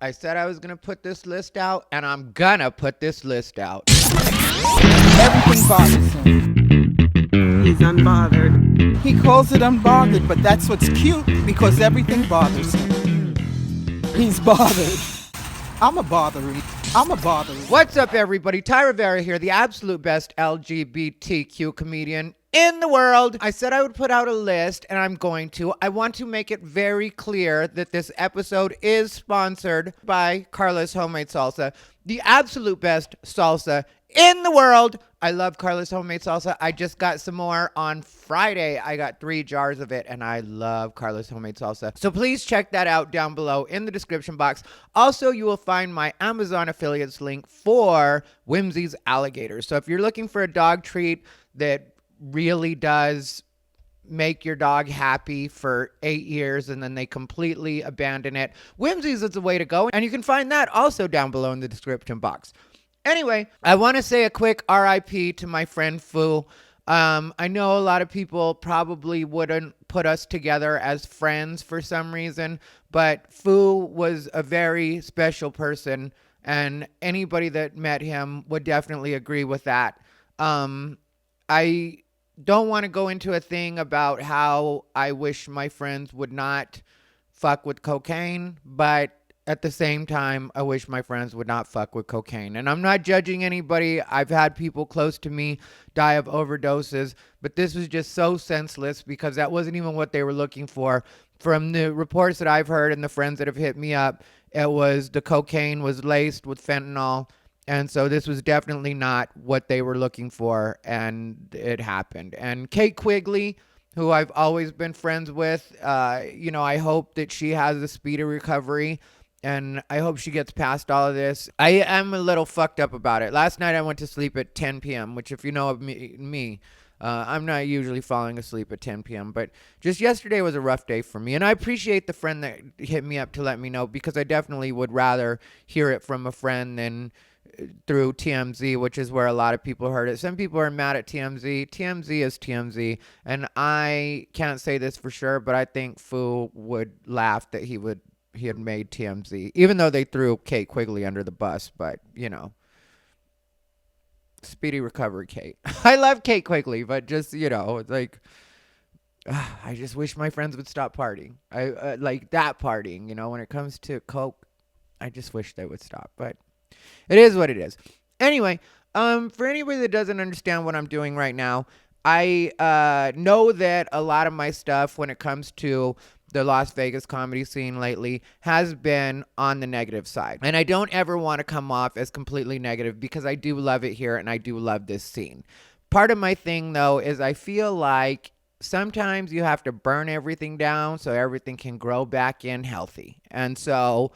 I said I was going to put this list out, and I'm gonna put this list out. Everything bothers him. He's unbothered. He calls it unbothered, but that's what's cute because everything bothers him. He's bothered. I'm a botherer. I'm a botherer. What's up, everybody? Thai Rivera here, the absolute best LGBTQ comedian in the world. I said I would put out a list, and I'm going to. I want to make it very clear that this episode is sponsored by Karla's Homemade Salsa, the absolute best salsa in the world. I love Karla's Homemade Salsa. I just got some more on Friday. I got 3 jars of it, and I love Karla's Homemade Salsa. So please check that out down below in the description box. Also, you will find my Amazon affiliates link for Whimsy's Alligators. So if you're looking for a dog treat that really does make your dog happy for 8 years and then they completely abandon it, Whimsy's is the way to go. And you can find that also down below in the description box. Anyway, I want to say a quick RIP to my friend Fu. I know a lot of people probably wouldn't put us together as friends for some reason, but Fu was a very special person, and anybody that met him would definitely agree with that. I don't want to go into a thing about how I wish my friends would not fuck with cocaine, but at the same time, I wish my friends would not fuck with cocaine. And I'm not judging anybody. I've had people close to me die of overdoses, but this was just so senseless because that wasn't even what they were looking for. From the reports that I've heard and the friends that have hit me up, it was the cocaine was laced with fentanyl. And so this was definitely not what they were looking for, and it happened. And Kate Quigley, who I've always been friends with, I hope that she has a speedy recovery, and I hope she gets past all of this. I am a little fucked up about it. Last night I went to sleep at 10 p.m., which if you know of me, I'm not usually falling asleep at 10 p.m., but just yesterday was a rough day for me. And I appreciate the friend that hit me up to let me know, because I definitely would rather hear it from a friend than through TMZ, which is where a lot of people heard it. Some people are mad at TMZ. TMZ is TMZ, and I can't say this for sure, but I think Fu would laugh that he had made TMZ, even though they threw Kate Quigley under the bus. But speedy recovery, Kate. I love Kate Quigley, but just it's like I just wish my friends would stop partying. I like that partying. When it comes to coke, I just wish they would stop. But it is what it is. Anyway, for anybody that doesn't understand what I'm doing right now, I know that a lot of my stuff when it comes to the Las Vegas comedy scene lately has been on the negative side. And I don't ever want to come off as completely negative, because I do love it here and I do love this scene. Part of my thing, though, is I feel like sometimes you have to burn everything down so everything can grow back in healthy. And so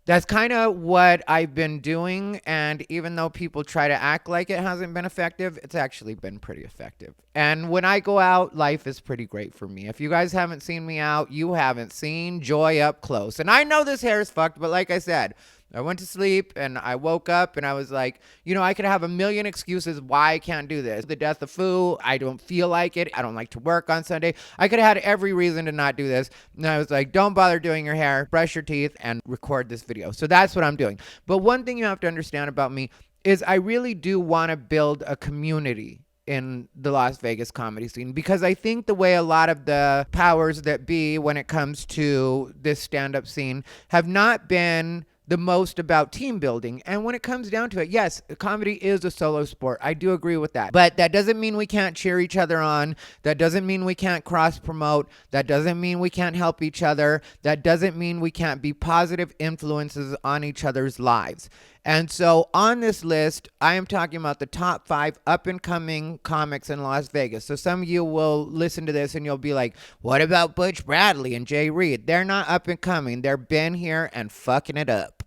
that's kind of what I've been doing, and even though people try to act like it hasn't been effective, it's actually been pretty effective. And when I go out, life is pretty great for me. If you guys haven't seen me out, you haven't seen joy up close. And I know this hair is fucked, but like I said, I went to sleep and I woke up and I was like, I could have a million excuses why I can't do this. The death of Fu, I don't feel like it. I don't like to work on Sunday. I could have had every reason to not do this. And I was like, don't bother doing your hair, brush your teeth, and record this video. So that's what I'm doing. But one thing you have to understand about me is I really do want to build a community in the Las Vegas comedy scene, because I think the way a lot of the powers that be when it comes to this stand-up scene have not been the most about team building. And when it comes down to it, yes, comedy is a solo sport. I do agree with that. But that doesn't mean we can't cheer each other on. That doesn't mean we can't cross promote. That doesn't mean we can't help each other. That doesn't mean we can't be positive influences on each other's lives. And so on this list, I am talking about the top 5 up-and-coming comics in Las Vegas. So some of you will listen to this and you'll be like, what about Butch Bradley and Jay Reed? They're not up-and-coming. They're been here and fucking it up.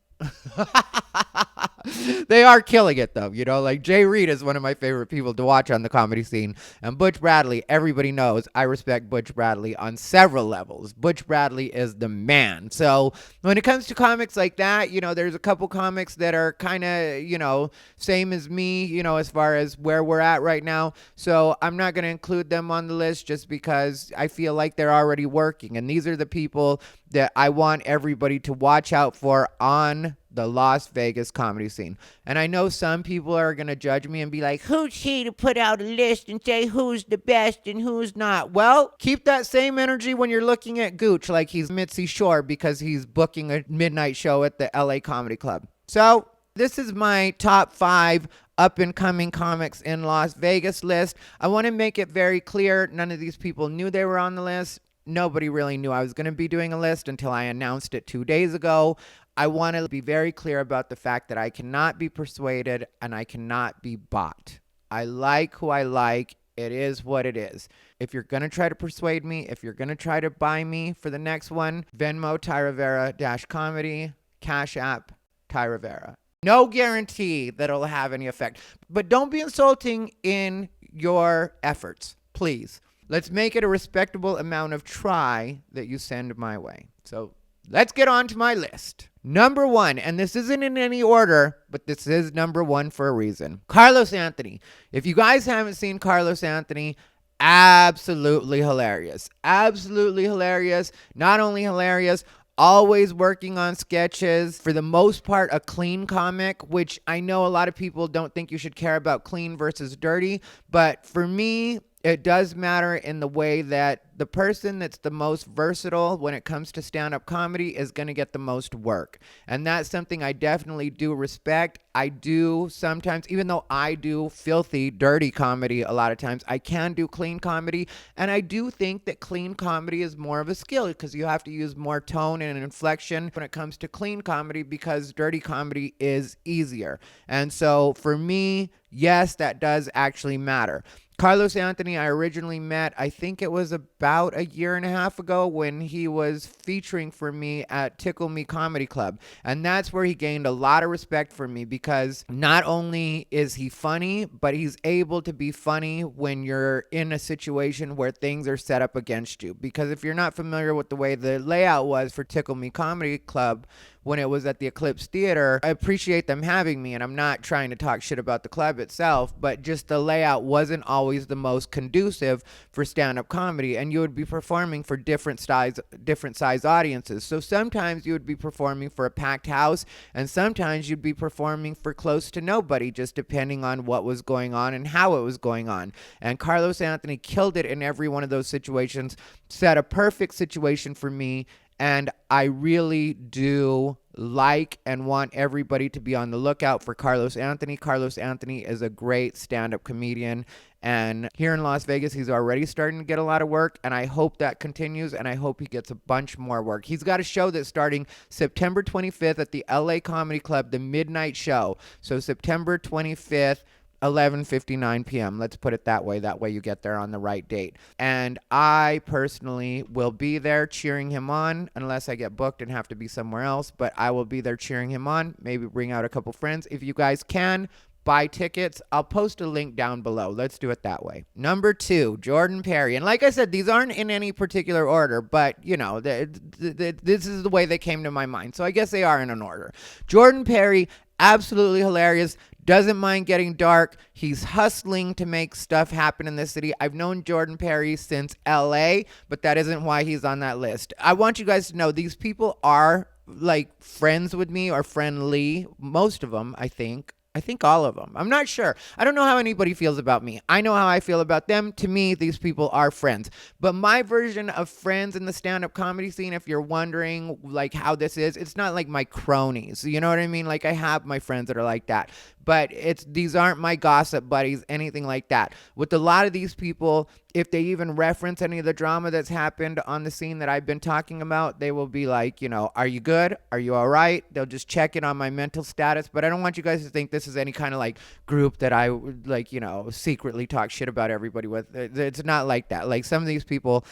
They are killing it though, like Jay Reed is one of my favorite people to watch on the comedy scene, and Butch Bradley, everybody knows I respect Butch Bradley on several levels. Butch Bradley is the man. So when it comes to comics like that, there's a couple comics that are kind of, same as me, as far as where we're at right now. So I'm not going to include them on the list just because I feel like they're already working, and these are the people that I want everybody to watch out for on the Las Vegas comedy scene. And I know some people are going to judge me and be like, who's he to put out a list and say who's the best and who's not? Well, keep that same energy when you're looking at Gooch like he's Mitzi Shore because he's booking a midnight show at the LA Comedy Club. So this is my top 5 up-and-coming comics in Las Vegas list. I want to make it very clear, none of these people knew they were on the list. Nobody really knew I was going to be doing a list until I announced it 2 days ago. I want to be very clear about the fact that I cannot be persuaded and I cannot be bought. I like who I like. It is what it is. If you're going to try to persuade me, if you're going to try to buy me for the next one, Venmo Thai Rivera -comedy, Cash App Thai Rivera. No guarantee that it'll have any effect. But don't be insulting in your efforts, please. Let's make it a respectable amount of try that you send my way. So let's get on to my list. Number 1, and this isn't in any order, but this is number 1 for a reason. Carlos Anthony. If you guys haven't seen Carlos Anthony, absolutely hilarious. Absolutely hilarious. Not only hilarious, always working on sketches. For the most part, a clean comic, which I know a lot of people don't think you should care about clean versus dirty. But for me, it does matter in the way that the person that's the most versatile when it comes to stand-up comedy is going to get the most work. And that's something I definitely do respect. I do sometimes, even though I do filthy, dirty comedy a lot of times, I can do clean comedy. And I do think that clean comedy is more of a skill because you have to use more tone and inflection when it comes to clean comedy because dirty comedy is easier. And so for me, yes, that does actually matter. Carlos Anthony, I originally met, I think it was about a year and a half ago when he was featuring for me at Tickle Me Comedy Club. And that's where he gained a lot of respect for me because not only is he funny, but he's able to be funny when you're in a situation where things are set up against you. Because if you're not familiar with the way the layout was for Tickle Me Comedy Club, when it was at the Eclipse Theater, I appreciate them having me, and I'm not trying to talk shit about the club itself, but just the layout wasn't always the most conducive for stand-up comedy, and you would be performing for different size audiences. So sometimes you would be performing for a packed house, and sometimes you'd be performing for close to nobody, just depending on what was going on and how it was going on. And Carlos Anthony killed it in every one of those situations, set a perfect situation for me. And I really do like and want everybody to be on the lookout for Carlos Anthony. Carlos Anthony is a great stand-up comedian. And here in Las Vegas, he's already starting to get a lot of work. And I hope that continues. And I hope he gets a bunch more work. He's got a show that's starting September 25th at the LA Comedy Club, the midnight show. So September 25th. 11:59 p.m. Let's put it that way. That way you get there on the right date. And I personally will be there cheering him on unless I get booked and have to be somewhere else. But I will be there cheering him on. Maybe bring out a couple friends. If you guys can, buy tickets. I'll post a link down below. Let's do it that way. Number 2, Jordan Perry. And like I said, these aren't in any particular order, but, this is the way they came to my mind. So I guess they are in an order. Jordan Perry, absolutely hilarious. Doesn't mind getting dark. He's hustling to make stuff happen in this city. I've known Jordan Perry since LA, but that isn't why he's on that list. I want you guys to know these people are like friends with me or friendly. Most of them, I think. I think all of them. I'm not sure. I don't know how anybody feels about me. I know how I feel about them. To me, these people are friends. But my version of friends in the stand-up comedy scene, if you're wondering like how this is, it's not like my cronies. You know what I mean? Like I have my friends that are like that. But these aren't my gossip buddies, anything like that. With a lot of these people, if they even reference any of the drama that's happened on the scene that I've been talking about, they will be like, are you good? Are you all right? They'll just check in on my mental status. But I don't want you guys to think this is any kind of like group that I would like, secretly talk shit about everybody with. It's not like that. Like some of these people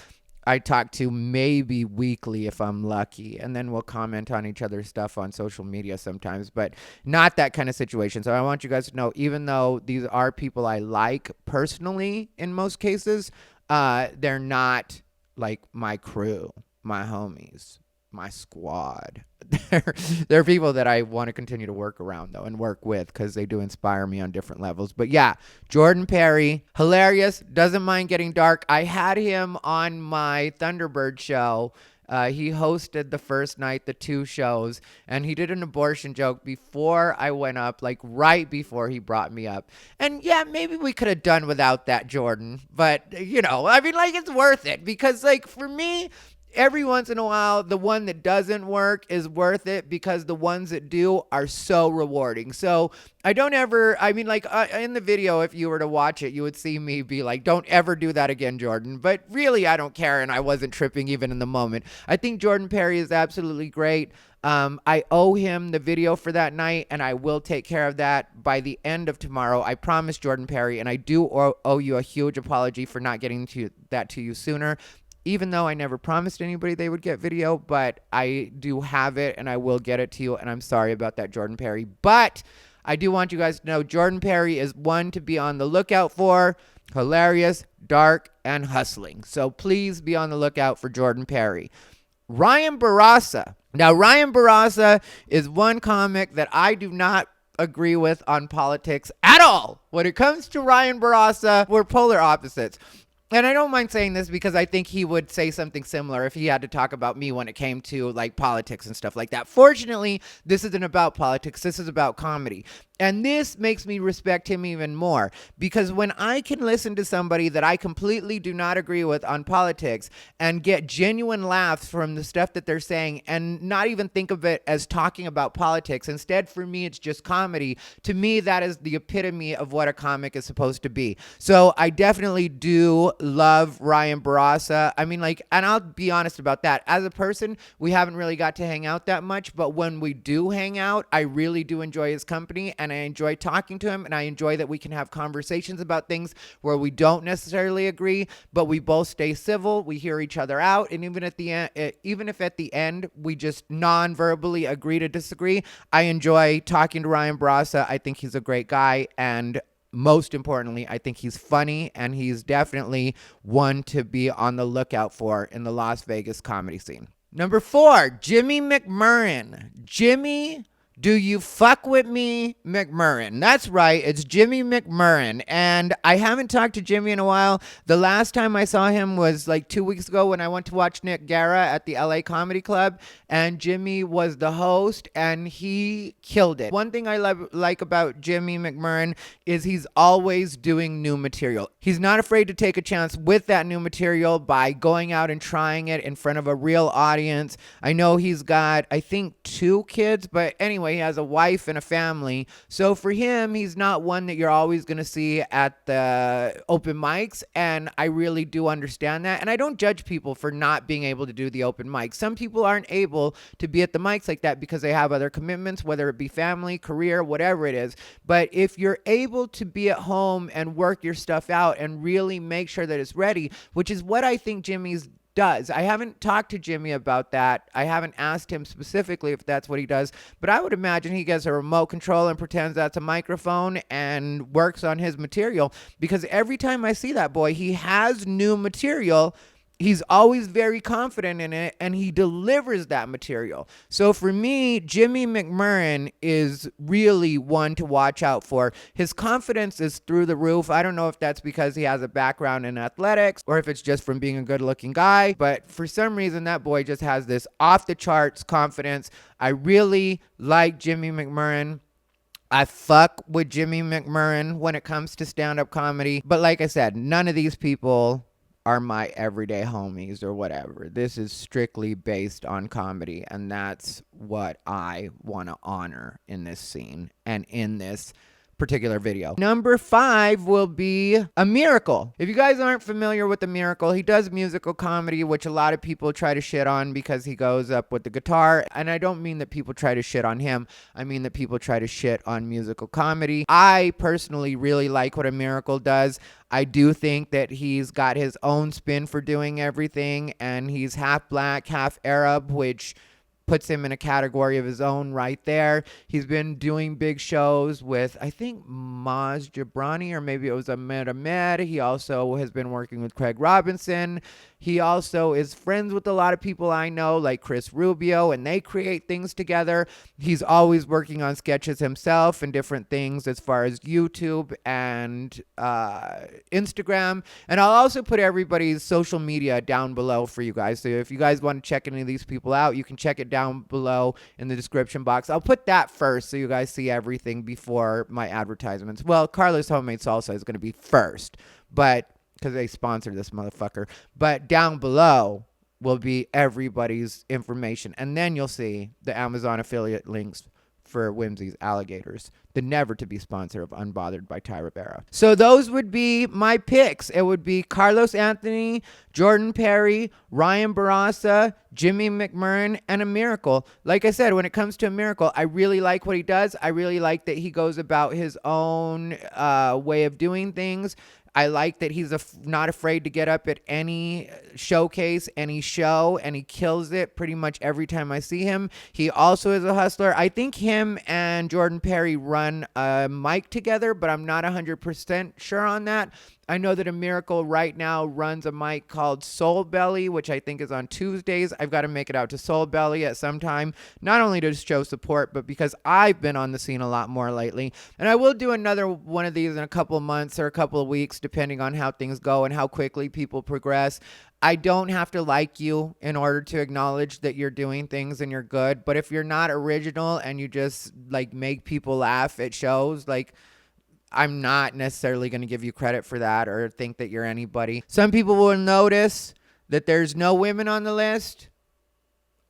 I talk to maybe weekly if I'm lucky, and then we'll comment on each other's stuff on social media sometimes, but not that kind of situation. So I want you guys to know, even though these are people I like personally in most cases, they're not like my crew, my homies, my squad. They're people that I want to continue to work around, though, and work with, because they do inspire me on different levels. But yeah, Jordan Perry, hilarious, doesn't mind getting dark. I had him on my Thunderbird show. He hosted the first night, the 2 shows, and he did an abortion joke before I went up, like right before he brought me up. And yeah, maybe we could have done without that, Jordan. But, you know, I mean, like, it's worth it, because, like, for me, every once in a while, the one that doesn't work is worth it, because the ones that do are so rewarding. So I don't ever, I mean, like, in the video, if you were to watch it, you would see me be like, don't ever do that again, Jordan. But really, I don't care, and I wasn't tripping even in the moment. I think Jordan Perry is absolutely great. I owe him the video for that night, and I will take care of that by the end of tomorrow. I promise, Jordan Perry, and I do owe you a huge apology for not getting that to you sooner. Even though I never promised anybody they would get video, but I do have it, and I will get it to you, and I'm sorry about that, Jordan Perry. But I do want you guys to know Jordan Perry is one to be on the lookout for. Hilarious, dark, and hustling. So please be on the lookout for Jordan Perry. Ryan Bourassa. Now, Ryan Bourassa is one comic that I do not agree with on politics at all. When it comes to Ryan Bourassa, we're polar opposites. And I don't mind saying this, because I think he would say something similar if he had to talk about me when it came to like politics and stuff like that. Fortunately, this isn't about politics. This is about comedy. And this makes me respect him even more, because when I can listen to somebody that I completely do not agree with on politics and get genuine laughs from the stuff that they're saying, and not even think of it as talking about politics, instead for me it's just comedy, to me that is the epitome of what a comic is supposed to be. So I definitely do love Ryan Bourassa. I mean, like, and I'll be honest about that. As a person, we haven't really got to hang out that much, but when we do hang out, I really do enjoy his company, and I enjoy talking to him, and I enjoy that we can have conversations about things where we don't necessarily agree, but we both stay civil, we hear each other out, and even at the end, even if at the end we just non-verbally agree to disagree, I enjoy talking to Ryan Bourassa. I think he's a great guy, and most importantly, I think he's funny, and he's definitely one to be on the lookout for in the Las Vegas comedy scene. Number 4, Jimmy Mcmurran. Jimmy, do you fuck with me, Mcmurran? That's right, it's Jimmy Mcmurran, and I haven't talked to Jimmy in a while. The last time I saw him was like 2 weeks ago when I went to watch Nick Guerra at the LA Comedy Club, and Jimmy was the host, and he killed it. One thing I like about Jimmy Mcmurran is he's always doing new material. He's not afraid to take a chance with that new material by going out and trying it in front of a real audience. I know he's got, I think, 2 kids, but anyway, he has a wife and a family. So for him, he's not one that you're always going to see at the open mics. And I really do understand that. And I don't judge people for not being able to do the open mics. Some people aren't able to be at the mics like that because they have other commitments, whether it be family, career, whatever it is. But if you're able to be at home and work your stuff out and really make sure that it's ready, which is what I think Jimmy's does. I haven't talked to Jimmy about that. I haven't asked him specifically if that's what he does, but I would imagine he gets a remote control and pretends that's a microphone and works on his material, because every time I see that boy, he has new material. He's always very confident in it, and he delivers that material. So for me, Jimmy Mcmurran is really one to watch out for. His confidence is through the roof. I don't know if that's because he has a background in athletics or if it's just from being a good-looking guy, but for some reason, that boy just has this off-the-charts confidence. I really like Jimmy Mcmurran. I fuck with Jimmy Mcmurran when it comes to stand-up comedy. But like I said, none of these people are my everyday homies or whatever. This is strictly based on comedy, and that's what I want to honor in this scene and in this particular video. Number 5 will be A Miracle. If you guys aren't familiar with A Miracle, he does musical comedy, which a lot of people try to shit on because he goes up with the guitar. And I don't mean that people try to shit on him. I mean that people try to shit on musical comedy. I personally really like what A Miracle does. I do think that he's got his own spin for doing everything, and he's half black, half Arab, which puts him in a category of his own right there. He's been doing big shows with, I think, Maz Jabrani, or maybe it was Ahmed. He also has been working with Craig Robinson. He also is friends with a lot of people I know, like Chris Rubio, and they create things together. He's always working on sketches himself and different things as far as YouTube and Instagram. And I'll also put everybody's social media down below for you guys. So if you guys want to check any of these people out, you can check it down below in the description box. I'll put that first so you guys see everything before my advertisements. Well, Karla's Homemade Salsa is going to be first, but because they sponsored this motherfucker. But down below will be everybody's information. And then you'll see the Amazon affiliate links for Whimsy's Alligators, the never to be sponsor of Unbothered by Thai Rivera. So those would be my picks. It would be Carlos Anthony, Jordan Perry, Ryan Bourassa, Jimmy Mcmurran, and A Miracle. Like I said, when it comes to A Miracle, I really like what he does. I really like that he goes about his own way of doing things. I like that he's not afraid to get up at any showcase, any show, and he kills it pretty much every time I see him. He also is a hustler. I think him and Jordan Perry run a mic together, but I'm not 100% sure on that. I know that A Miracle right now runs a mic called Soul Belly, which I think is on Tuesdays. I've got to make it out to Soul Belly at some time, not only to show support, but because I've been on the scene a lot more lately. And I will do another one of these in a couple of months or a couple of weeks, depending on how things go and how quickly people progress. I don't have to like you in order to acknowledge that you're doing things and you're good. But if you're not original and you just like make people laugh at shows, like, I'm not necessarily going to give you credit for that or think that you're anybody. Some people will notice that there's no women on the list.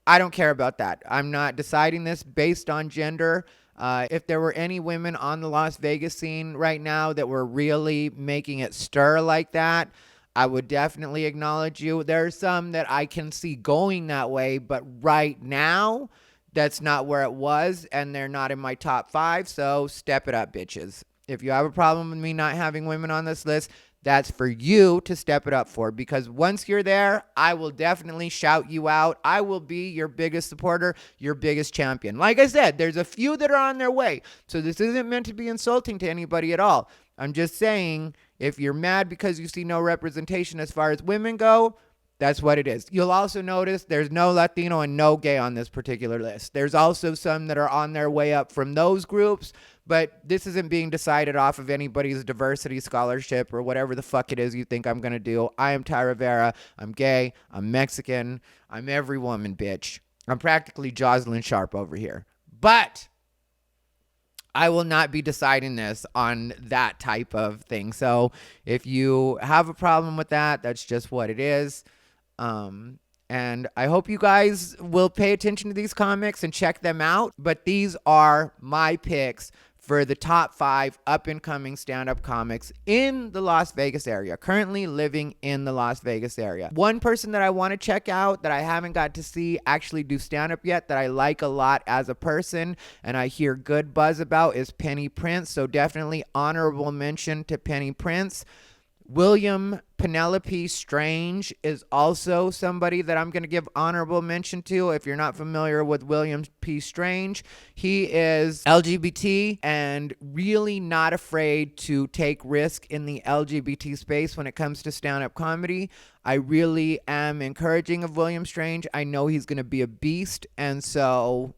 I don't care about that. I'm not deciding this based on gender. If there were any women on the Las Vegas scene right now that were really making it stir like that, I would definitely acknowledge you. There are some that I can see going that way, but right now, that's not where it was, and they're not in my top 5, so step it up, bitches. If you have a problem with me not having women on this list, that's for you to step it up for, because once you're there, I will definitely shout you out. I will be your biggest supporter, your biggest champion. Like I said, there's a few that are on their way, so this isn't meant to be insulting to anybody at all. I'm just saying, if you're mad because you see no representation as far as women go, that's what it is. You'll also notice there's no Latino and no gay on this particular list. There's also some that are on their way up from those groups, but this isn't being decided off of anybody's diversity scholarship or whatever the fuck it is you think I'm going to do. I am Thai Rivera. I'm gay. I'm Mexican. I'm every woman, bitch. I'm practically Jocelyn Sharp over here. But I will not be deciding this on that type of thing. So if you have a problem with that, that's just what it is. And I hope you guys will pay attention to these comics and check them out. But these are my picks for the top 5 up-and-coming stand-up comics in the Las Vegas area, currently living in the Las Vegas area. One person that I want to check out that I haven't got to see actually do stand-up yet, that I like a lot as a person and I hear good buzz about, is Penny Prince. So definitely honorable mention to Penny Prince. William Penelope Strange is also somebody that I'm going to give honorable mention to. If you're not familiar with William P. Strange, he is LGBT and really not afraid to take risk in the LGBT space when it comes to stand-up comedy. I really am encouraging of William Strange. I know he's going to be a beast, and so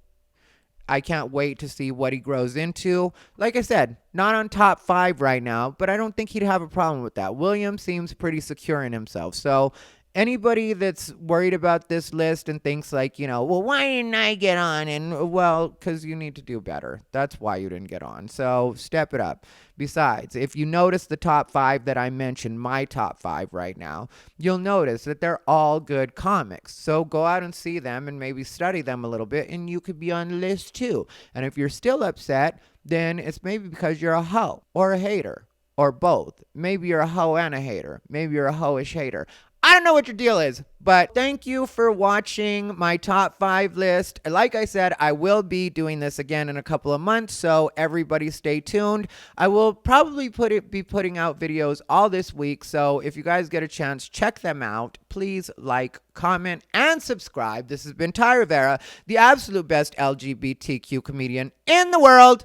I can't wait to see what he grows into. Like I said, not on top 5 right now, but I don't think he'd have a problem with that. William seems pretty secure in himself. So Anybody that's worried about this list and thinks like, well, why didn't I get on? And well, because you need to do better. That's why you didn't get on. So step it up. Besides, if you notice the top 5 that I mentioned, my top 5 right now, you'll notice that they're all good comics. So go out and see them and maybe study them a little bit, and you could be on the list too. And if you're still upset, then it's maybe because you're a hoe or a hater or both. Maybe you're a hoe and a hater. Maybe you're a hoish hater. I don't know what your deal is, but thank you for watching my top 5 list. Like I said, I will be doing this again in a couple of months, so everybody stay tuned. I will probably be putting out videos all this week, so if you guys get a chance, check them out. Please like, comment, and subscribe. This has been Thai Rivera, the absolute best LGBTQ comedian in the world.